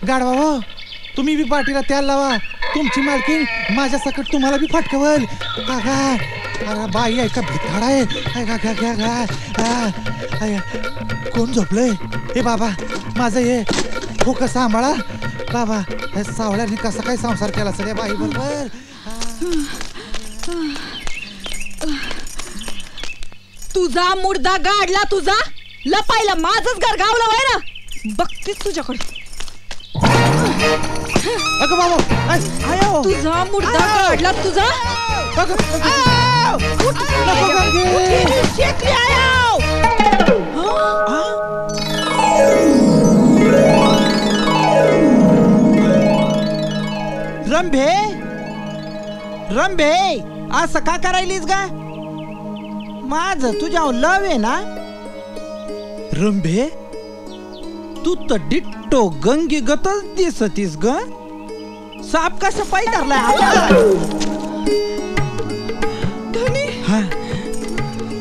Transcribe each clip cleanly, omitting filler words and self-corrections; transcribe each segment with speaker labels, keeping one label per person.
Speaker 1: गाडवा हो, तुम्ही बी पाठीला त्याल लावा. तुमची मालकीण माझ्या सकट तुम्हाला बी फटकवल. अरे बाई आहे का भिताड आहे. कोण झोपलंय? हे बाबा माझं हे फोकस सांभाळा बाबा. हे सावळ्याने कसा काय संसार केला सर बाई बरोबर.
Speaker 2: तुझा मुर्दा गाडला तुझा लपायला माझंच घर गावलं वय ना. बघतेस तुझ्याकडे.
Speaker 1: अगं बाबा
Speaker 2: तुझा मुर्दा गाडला तुझा.
Speaker 3: रंभे रंभे असं का करायलीस गा? माझं तुझ्यावर लव आहे ना. रंभे तू तर डिट्टो गंगी गतच दिसतीस ग. साप कसं पाय धरलाय आता? हा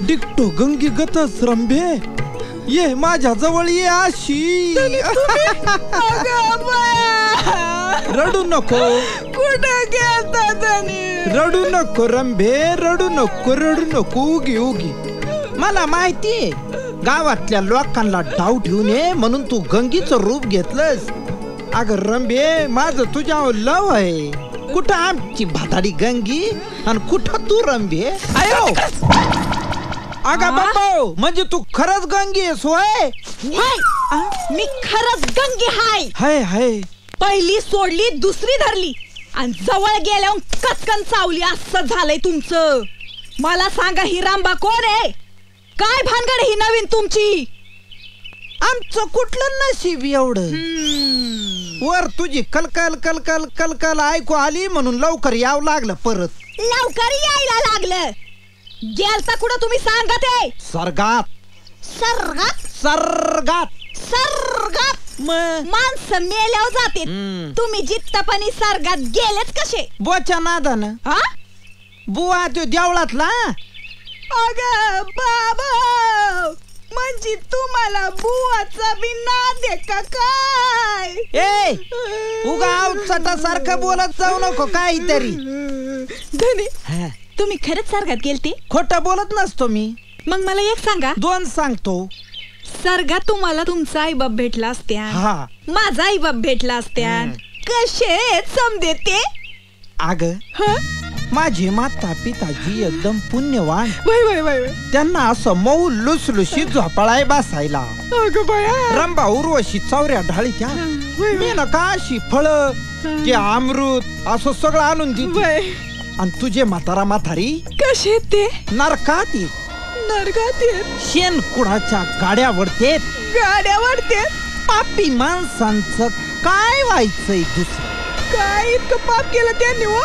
Speaker 3: डिट्टो गंगी गतच रंभे. ये माझ्या जवळ ये अशी. रडू नको.
Speaker 2: कुठे गेलता धनी?
Speaker 3: रडू नको रंभे, रडू नको, रडू नको. उगी उगी मला माहितीये गावातल्या लोकांना डाव ठेवून ये म्हणून तू गंगीचं रूप घेतलंस. अगं रंभे माझं तुझ्यावर लव आहे. कुठं आमची भाताडी गंगी आणि कुठं तू रंभे. आयो अगं बाबा म्हणजे तू खरंच गंगी आहेस होय?
Speaker 2: मी खरंच गंगी हाय.
Speaker 3: हाय हाय.
Speaker 2: पहिली सोडली दुसरी धरली आणि जवळ गेल्यावर कचकन चावली. असं झालंय तुमचं. मला सांगा ही रांबा कोण आहे? काय भानगड ही नवीन तुमची?
Speaker 3: आमचं कुठलं नशीब एवढं. वर तुझी कलकल कलकल कलकल ऐकू आली म्हणून लवकर यावं लागलं. परत
Speaker 2: लवकर यायला लागलं. गेलता कुठं तुम्ही सांगा ते?
Speaker 3: सर्गात.
Speaker 2: सर्गात?
Speaker 3: सर्गात.
Speaker 2: सर्गात माणसं मेल्यावर जाते. तुम्ही जित्तपणी सर्गात गेलेच कसे?
Speaker 3: बोच्या नादानं.
Speaker 2: हा
Speaker 3: बुवा तो देवळातला.
Speaker 2: अगं बाबा म्हणजे तुम्हाला बुवाचा बी नाद आहे का काय?
Speaker 3: ए उगा चटासारखं बोलत जाऊ नको काहीतरी.
Speaker 2: धनी तुम्ही खरंच सर्गात गेलते?
Speaker 3: खोटं बोलत नसतो मी.
Speaker 2: मग मला एक सांगा.
Speaker 3: दोन सांगतो.
Speaker 2: सर्गात तुम्हाला तुमचा आईबाप भेटला असत्या.
Speaker 3: हा
Speaker 2: माझा आईबाप भेटला असत्या. कसे समजे ते?
Speaker 3: अग माझे माता पिताजी एकदम पुण्यवान. त्यांना असं मऊ लुसलुशीत झोपाळाय बसायला. रंभा उर्वशी चौऱ्या ढाळीच्या मेनका अशी फळ ते अमृत असं सगळं आणून दिली. आणि तुझे म्हातारा म्हातारी
Speaker 2: कसे ते?
Speaker 3: नरकात येत.
Speaker 2: नरकात येत?
Speaker 3: शेण कुडाच्या गाड्यावरते.
Speaker 2: गाड्यावरते?
Speaker 3: पापी माणसांचं काय व्हायचंय दुसरं?
Speaker 2: काय इतकं पाप केलं त्यांनी हो?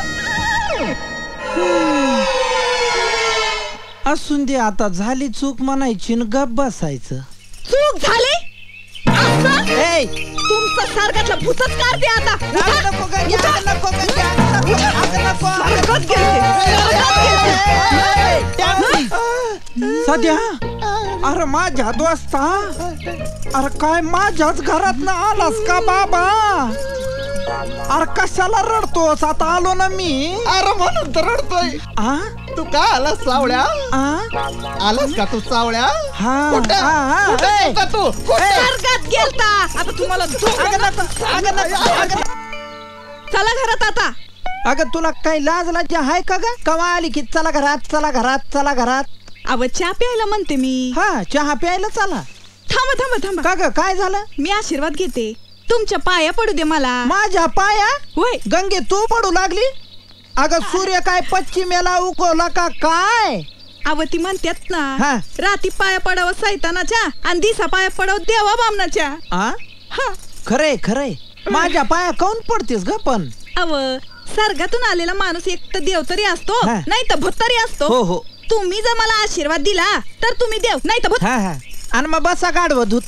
Speaker 3: असून दे आता झाली चूक म्हणायची न गप बसायचं.
Speaker 2: चूक झाली? तुमचं सर्गातला भूतच काढते आता. सध्या अरे माझ्या दोस्ता अरे काय माझ्याच घरात ना आलास का बाबा? अरे कशाला रडतोस? आता आलो ना मी.
Speaker 1: अरे म्हणून तर रडतोय. तू का आलास सावळ्या? आलास का तू सावळ्या?
Speaker 2: तू सर्गात गेलता. आता तुम्हाला चला घरात आता.
Speaker 3: अगं तुला काही लाज लाज आहे का ग? कवा आली की चला घरात चला घरात चला घरात.
Speaker 2: अव चहा प्यायला म्हणते मी.
Speaker 3: हा चहा प्यायला चला.
Speaker 2: थांबा थांबा थांबा.
Speaker 3: का ग काय झालं?
Speaker 2: मी आशीर्वाद घेते. तुमच्या पाया पडू दे मला.
Speaker 3: माझ्या पाया?
Speaker 2: होय.
Speaker 3: गंगे तू पडू लागली? अगं सूर्य काय पश्चिमेला उगवला का काय?
Speaker 2: अव ती म्हणतात ना राती पाया पडावं सैतानाच्या आणि दिसा पाया पडावं देवा बामनाच्या.
Speaker 3: खरंय खरंय. माझ्या पाया काऊन पडतेस ग? पण
Speaker 2: अव सर्गातून आलेला माणूस एक तर देव तरी असतो नाही तर भूत तरी असतो.
Speaker 3: हो हो.
Speaker 2: तुम्ही जर मला आशीर्वाद दिला तर तुम्ही देव नाही तर भूत.
Speaker 3: आणि मग बसा गाढव धूत.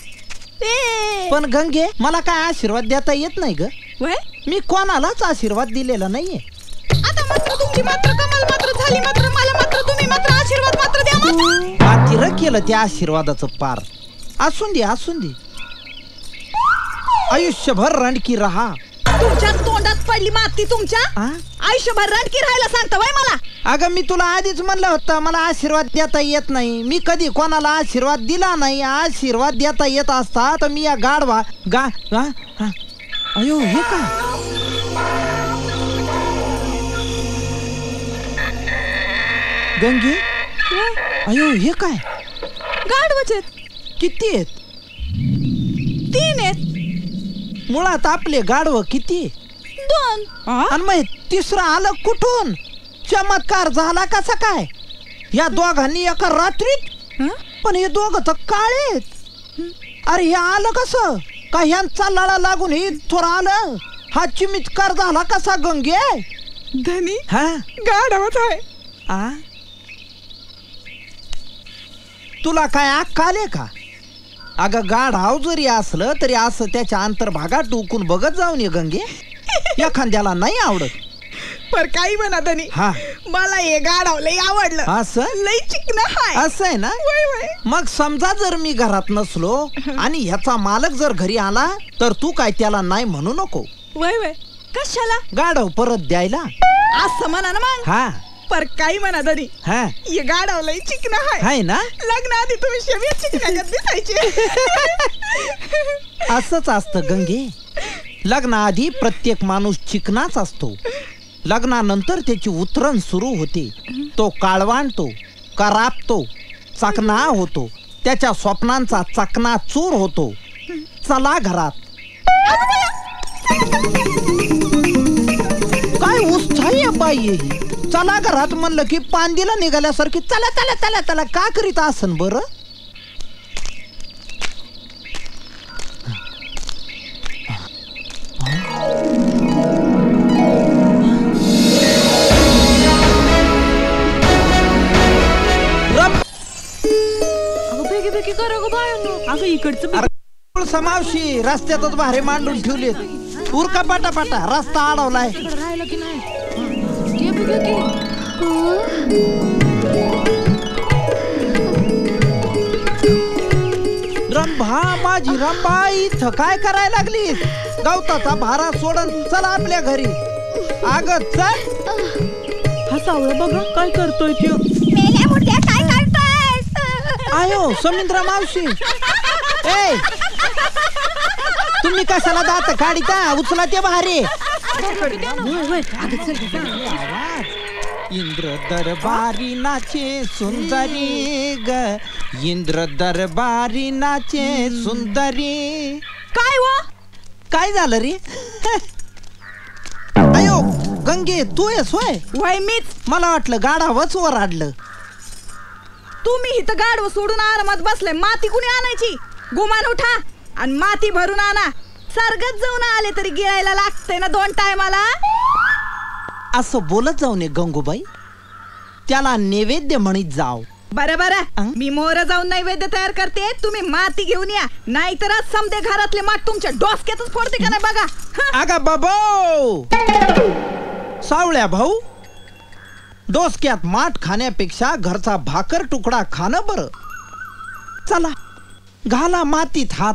Speaker 3: पण गंगे मला काय आशीर्वाद देता येत नाही ग. मी कोणालाच आशीर्वाद दिलेला नाहीये.
Speaker 2: आता मात्र तुमची मात्र कमाल मात्र झाली. मात्र मला मात्र तुम्ही मात्र आशीर्वाद मात्र द्या.
Speaker 3: मात्र केलं त्या आशीर्वादाचं पार. असून दे असून दे. आयुष्यभर रणकी राहा.
Speaker 4: तुमच्या तोंडात पडली माती तुमच्या.
Speaker 3: आ?
Speaker 4: आयुष्यभर रणकी राहायला सांगता वय मला.
Speaker 3: अगं मी तुला आधीच म्हणलं होतं मला आशीर्वाद देता येत नाही. मी कधी कोणाला आशीर्वाद दिला नाही. आशीर्वाद देता येत असता तर मी या गाढवा अयो हे काय गंगे अयो हे काय
Speaker 4: गाढवाचे
Speaker 3: किती आहेत?
Speaker 4: 3 आहेत.
Speaker 3: मुळात आपले गाढव किती
Speaker 4: 2.
Speaker 3: आणि मग तिसरं आलं कुठून? चमत्कार झाला कसा काय या दोघांनी एका रात्रीत? पण हे दोघं तर काळेत. अरे हे आलं कसं? का ह्यांचा लळा लागून हे थोडं आलं? हा चमत्कार झाला कसा गंगे?
Speaker 4: धनी
Speaker 3: हा
Speaker 4: गाढवच आहे.
Speaker 3: आ तुला काय अक्कल आले का? अगं गाढाव जरी असलं तरी असं त्याच्या अंतर्भागात डोकून बघत जाऊन ये गंगे. एखाद्याला नाही आवडत.
Speaker 4: पर काही म्हणा धनी
Speaker 3: हा
Speaker 4: मला हे गाढव लई आवडलं.
Speaker 3: असं
Speaker 4: लई चिकना हाय.
Speaker 3: असं आहे ना.
Speaker 4: वय वय.
Speaker 3: मग समजा जर मी घरात नसलो आणि ह्याचा मालक जर घरी आला तर तू काय त्याला नाही म्हणू नको.
Speaker 4: वय वय. कशाला?
Speaker 3: गाढव परत द्यायला.
Speaker 4: असं म्हणा ना मग.
Speaker 3: हा
Speaker 4: पर काही म्हणा धनी
Speaker 3: हा
Speaker 4: हे गाढव लई चिकना हाय.
Speaker 3: हाय ना.
Speaker 4: लग्नाआधी तुम्ही शेवया चिकनाच्यात दिसायचे.
Speaker 3: असंच असतं गंगे. लग्नाआधी प्रत्येक माणूस चिकनाच असतो. लग्नानंतर त्याची उतरण सुरू होते. तो काळवाणतो, करापतो, चकना होतो. त्याच्या स्वप्नांचा चकना चूर होतो. चला घरात. काय उत्साही आहे बाई ही. चला घरात म्हणलं की पांदीला निघाल्यासारखी चला चला चला चला का करीत असन बरं?
Speaker 4: अगं इकडचं
Speaker 3: समावशी रस्त्यातच भारे मांडून ठेवलेत. उरका पाटापाटा रस्ता अडवलाय.
Speaker 4: राहिलं की नाही.
Speaker 3: रंभा माझी रंभा इथं काय करायला लागलीस? गवताचा भारा सोडून चला आपल्या घरी. अगं चल.
Speaker 4: हा सावळा बघा काय करतोय त्यो.
Speaker 5: काय करतोय?
Speaker 3: आयो समिंद्रा मावशी. ए तुम्ही कशाला दात काढिता? उचला ते भारे. इंद्र दरबारी नाचे सुंदरी ग. इंद्र दरबारी नाचे सुंदरी.
Speaker 4: काय व
Speaker 3: काय झालं रे? अयो गंगे तू आहेस होय?
Speaker 4: वय मीच.
Speaker 3: मला वाटलं गाढावच वराडलं.
Speaker 4: तुम्ही इथं गाडव सोडून आरामात बसले. माती कुणी आणायची? गुमान उठा आणि माती भरून आणा. सर्गत जाऊन आले तरी गिळायला लागतंय ना 2 टायमाला.
Speaker 3: असं बोलत जाऊ नये गंगूबाई. त्याला नैवेद्य म्हणीत जाव.
Speaker 4: बरं बरं मी मोर जाऊन नैवेद्य तयार करते. तुम्ही माती घेऊन या. नाहीतर आज समदे घरातले माठ तुमच्या डोसक्यातच फोडते का नाही बघा.
Speaker 3: अगा बाबो सावळ्या भाऊ. डोसक्यात माठ खाण्यापेक्षा घरचा भाकर तुकडा खाणं बरं. चला घाला मातीत हात.